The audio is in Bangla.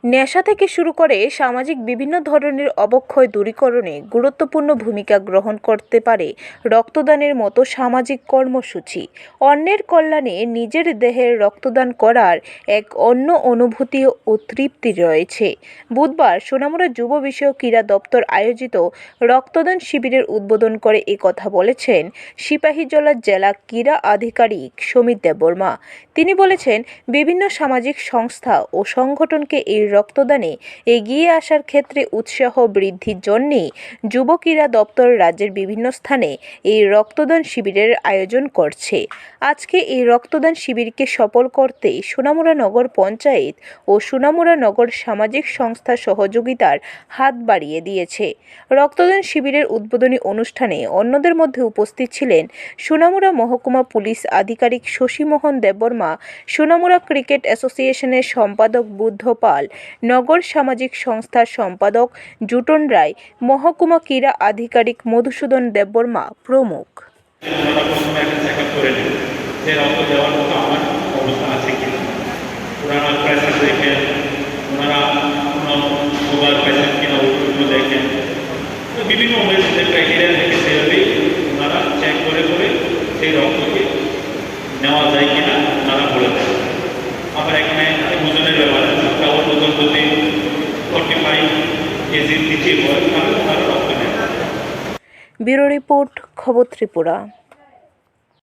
নেশা থেকে শুরু করে সামাজিক বিভিন্ন ধরনের অবক্ষয় দূরীকরণে গুরুত্বপূর্ণ ভূমিকা গ্রহণ করতে পারে রক্তদানের মতো সামাজিক কর্মসূচি। অন্যের কল্যাণে নিজের দেহের রক্তদান করার এক অন্য অনুভূতি ও তৃপ্তি রয়েছে। বুধবার সোনামুড়া যুব বিষয়ক ক্রীড়া দপ্তর আয়োজিত রক্তদান শিবিরের উদ্বোধন করে কথা বলেছেন সিপাহীজলা জেলা ক্রীড়া আধিকারিক সমীর দেববর্মা। তিনি বলেছেন, বিভিন্ন সামাজিক সংস্থা ও সংগঠনকে এই রক্তদানে এগিয়ে আসার ক্ষেত্রে উৎসাহ বৃদ্ধির জন্য যুব ক্রীড়া দপ্তর রাজ্যের বিভিন্ন স্থানে এই রক্তদান শিবিরের আয়োজন করছে। আজকে এই রক্তদান শিবিরকে সফল করতে সোনামুড়া নগর পঞ্চায়েত ও সোনামুড়া নগর সামাজিক সংস্থা সহযোগিতার হাত বাড়িয়ে দিয়েছে। রক্তদান শিবিরের উদ্বোধনী অনুষ্ঠানে অন্যদের মধ্যে উপস্থিত ছিলেন সোনামুড়া মহকুমা পুলিশ আধিকারিক শশীমোহন দেববর্মা, সোনামুড়া ক্রিকেট অ্যাসোসিয়েশনের সম্পাদক বুদ্ধ পাল, নগর সামাজিক সংস্থার সম্পাদক জুটন রায়, মহকুমা ক্রীড়া আধিকারিক মধুসূদন দেববর্মা প্রমুখ। বিভিন্ন ক্রাইটেরিয়া থেকে সেভাবেই ওনারা চেক করে সেই রক্তকে নেওয়া যায় কিনা ওনারা বলে দেন। আবার এখানে ওজনের ব্যাপার আছে, কারোর ওজন যদি 45 কেজির নিচে হয় তাহলে ওনারা রক্ত নেয়। ব্যুরো রিপোর্ট, খবর ত্রিপুরা।